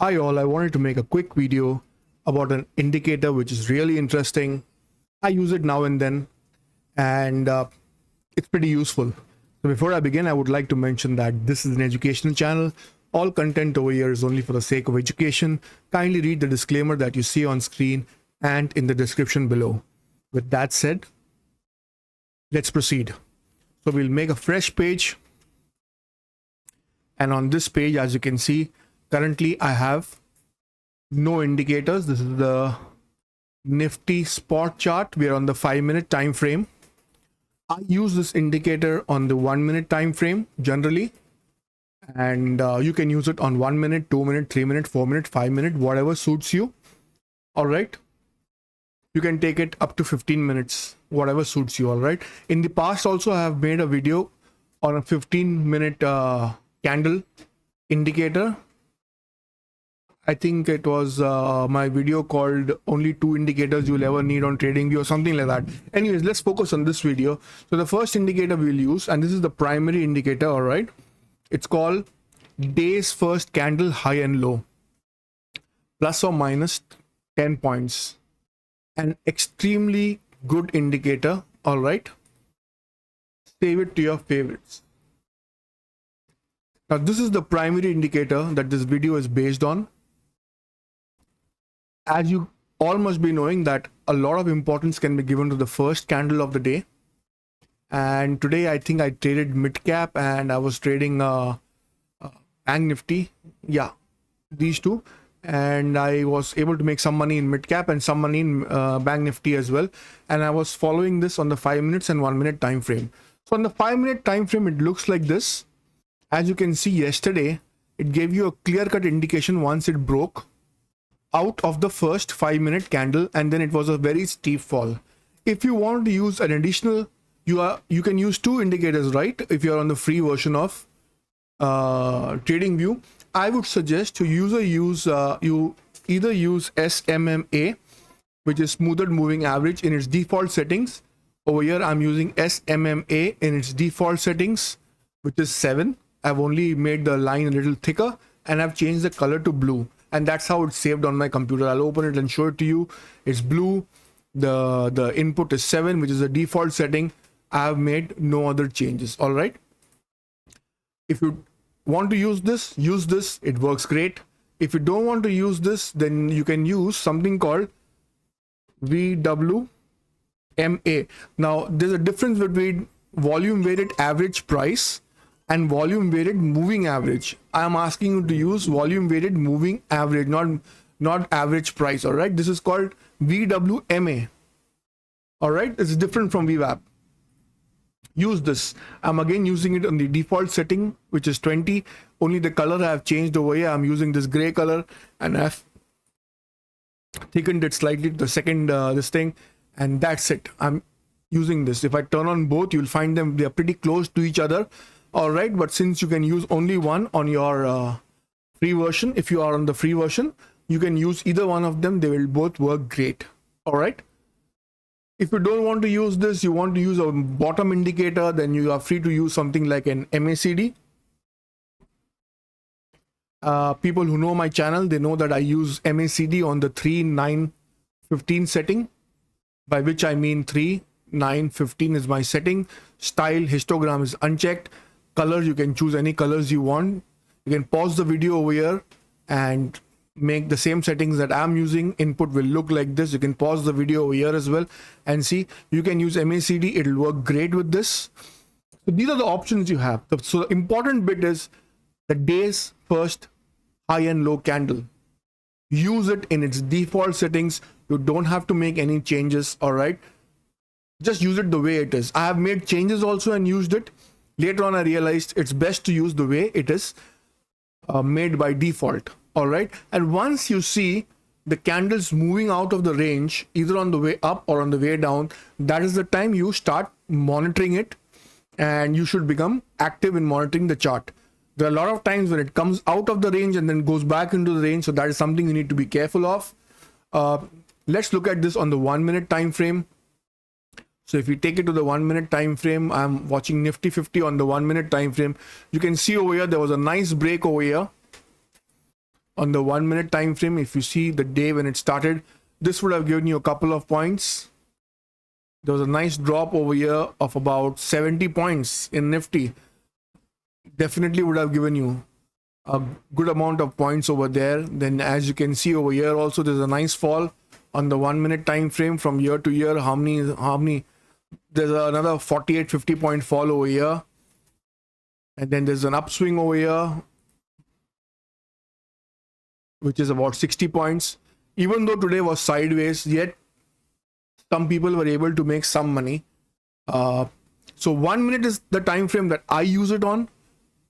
Hi all, I wanted to make a quick video about an indicator which is really interesting. I use it now and then, and it's pretty useful. So before I begin, I would like to mention that this is an educational channel. All content over here is only for the sake of education. Kindly read the disclaimer that you see on screen and in the description below. With that said, let's proceed. So we'll make a fresh page. And on this page, as you can see, currently I have no indicators. This is the Nifty spot chart. We are on the 5-minute time frame. I use this indicator on the 1-minute time frame generally, and you can use it on 1 minute, 2 minute, 3 minute, 4 minute, 5 minute, whatever suits you. All right, you can take it up to 15 minutes, whatever suits you. All right, in the past also I have made a video on a 15-minute candle indicator. I think it was my video called only 2 indicators you'll ever need on TradingView or something like that. Anyways, let's focus on this video. So the first indicator we'll use, and this is the primary indicator, all right? It's called day's first candle high and low, plus or minus 10 points. An extremely good indicator, all right? Save it to your favorites. Now, this is the primary indicator that this video is based on. As you all must be knowing that a lot of importance can be given to the first candle of the day. And today I think I traded mid cap and I was trading Bank Nifty. Yeah, these two. And I was able to make some money in mid cap and some money in Bank Nifty as well. And I was following this on the 5 minutes and 1 minute time frame. So on the 5-minute time frame, it looks like this. As you can see, yesterday, it gave you a clear-cut indication once it broke out of the first 5-minute candle, and then it was a very steep fall. If you want to use an additional, you can use 2 indicators, right? If you're on the free version of TradingView, I would suggest you either use SMMA, which is smoothed moving average in its default settings. Over here, I'm using SMMA in its default settings, which is 7. I've only made the line a little thicker and I've changed the color to blue. And that's how it's saved on my computer. I'll open it and show it to you. It's blue. The input is 7, which is the default setting. I have made no other changes. All right. If you want to use this, it works great. If you don't want to use this, then you can use something called VWMA. Now, there's a difference between volume weighted average price and volume weighted moving average. I am asking you to use volume weighted moving average, not average price. All right, this is called VWMA. All right, it's different from VWAP. Use this. I'm again using it on the default setting, which is 20. Only the color I have changed over here. I'm using this gray color and I've thickened it slightly to the second this thing, and that's it. I'm using this. If I turn on both, you'll find them, they are pretty close to each other. All right, but since you can use only one on your free version, if you are on the free version, you can use either one of them. They will both work great. All right. If you don't want to use this, you want to use a bottom indicator, then you are free to use something like an MACD. People who know my channel, they know that I use MACD on the 3, 9, 15 setting, by which I mean 3, 9, 15 is my setting. Style histogram is unchecked. Color, you can choose any colors you want. You can pause the video over here and make the same settings that I'm using. Input will look like this. You can pause the video over here as well and see. You can use MACD. It'll work great with this. So these are the options you have. So the important bit is the day's first high and low candle. Use it in its default settings. You don't have to make any changes. All right. Just use it the way it is. I have made changes also and used it. Later on, I realized it's best to use the way it is made by default. All right. And once you see the candles moving out of the range, either on the way up or on the way down, that is the time you start monitoring it, and you should become active in monitoring the chart. There are a lot of times when it comes out of the range and then goes back into the range. So that is something you need to be careful of. Let's look at this on the 1 minute time frame. So if we take it to the 1 minute time frame, I'm watching Nifty 50 on the 1 minute time frame. You can see over here there was a nice break over here on the 1 minute time frame. If you see the day when it started, this would have given you a couple of points. There was a nice drop over here of about 70 points in Nifty. Definitely would have given you a good amount of points over there. Then as you can see over here also, there's a nice fall on the 1 minute time frame from year to year. How many? There's another 48-50 point fall over here, and then there's an upswing over here which is about 60 points. Even though today was sideways, yet some people were able to make some money. So 1 minute is the time frame that I use it on.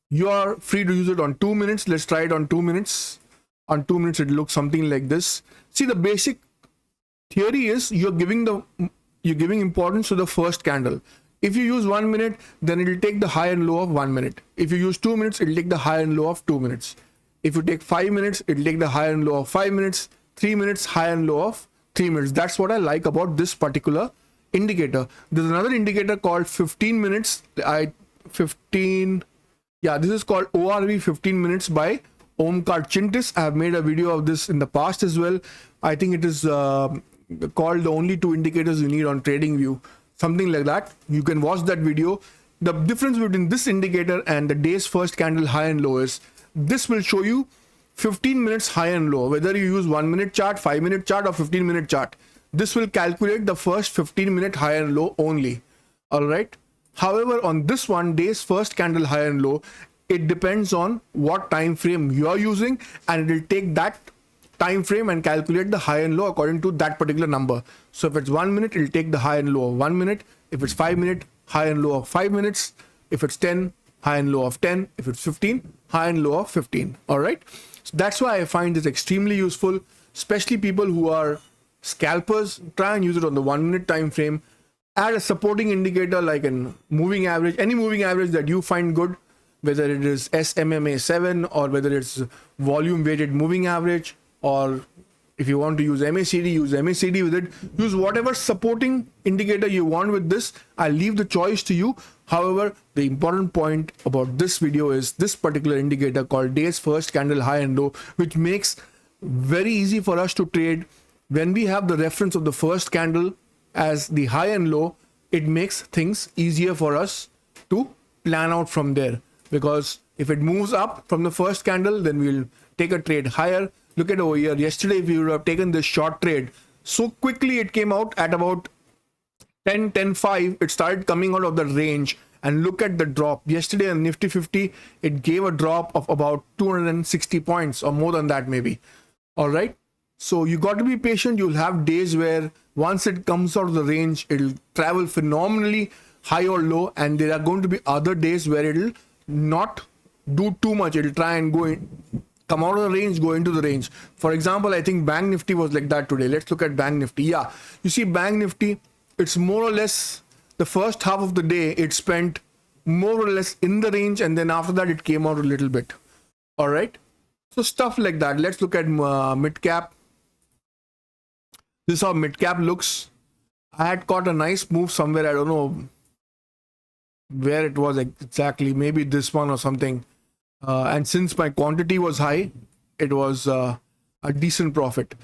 You are free to use it on 2 minutes. Let's try it on 2 minutes. On 2 minutes it looks something like this. See, the basic theory is you're giving importance to the first candle. If you use 1 minute, then it will take the high and low of 1 minute. If you use 2 minutes, it will take the high and low of 2 minutes. If you take 5 minutes, it will take the high and low of 5 minutes. 3 minutes, high and low of 3 minutes. That's what I like about this particular indicator. There's another indicator called 15 minutes. This is called ORV 15 minutes by Omkar Chintis. I have made a video of this in the past as well. I think it is called the only 2 indicators you need on TradingView, something like that. You can watch that video. The difference between this indicator and the day's first candle high and low is this will show you 15 minutes high and low, whether you use 1 minute chart, 5 minute chart, or 15 minute chart. This will calculate the first 15 minute high and low only. All right. However, on this one, day's first candle high and low, it depends on what time frame you are using, and it will take that time frame and calculate the high and low according to that particular number. So if it's 1 minute, it will take the high and low of 1 minute. If it's 5 minute, high and low of 5 minutes. If it's 10, high and low of 10. If it's 15, high and low of 15. All right. So that's why I find this extremely useful, especially people who are scalpers. Try and use it on the 1 minute time frame. Add a supporting indicator like a moving average, any moving average that you find good, whether it is SMMA 7 or whether it's volume weighted moving average, or if you want to use MACD, use MACD with it. Use whatever supporting indicator you want with this. I'll leave the choice to you. However, the important point about this video is this particular indicator called day's first candle high and low, which makes very easy for us to trade. When we have the reference of the first candle as the high and low, it makes things easier for us to plan out from there. Because if it moves up from the first candle, then we'll take a trade higher. Look at over here. Yesterday, if you would have taken this short trade, so quickly it came out at about 10.5. It started coming out of the range, and look at the drop. Yesterday on Nifty 50, it gave a drop of about 260 points or more than that maybe. All right. So you got to be patient. You'll have days where once it comes out of the range, it'll travel phenomenally high or low, and there are going to be other days where it'll not do too much. It'll try and come out of the range, go into the range. For example, I think Bank Nifty was like that today. Let's look at Bank Nifty. Yeah, you see Bank Nifty, it's more or less the first half of the day, it spent more or less in the range, and then after that it came out a little bit. All right. So stuff like that. Let's look at mid cap. This is how mid cap looks. I had caught a nice move somewhere. I don't know where it was exactly, maybe this one or something. And since my quantity was high, it was a decent profit.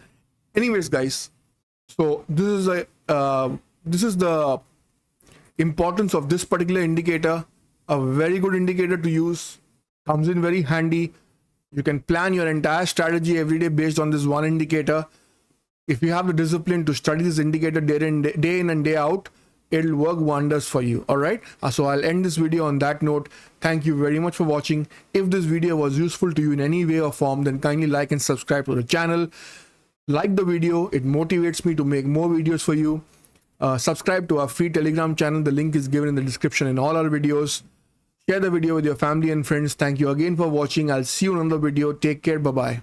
Anyways, guys, so this is the importance of this particular indicator. A very good indicator to use, comes in very handy. You can plan your entire strategy every day based on this one indicator. If you have the discipline to study this indicator day in and day out, it'll work wonders for you. All right. So I'll end this video on that note. Thank you very much for watching. If this video was useful to you in any way or form, then kindly like and subscribe to the channel. Like the video. It motivates me to make more videos for you. Subscribe to our free Telegram channel. The link is given in the description in all our videos. Share the video with your family and friends. Thank you again for watching. I'll see you in another video. Take care. Bye-bye.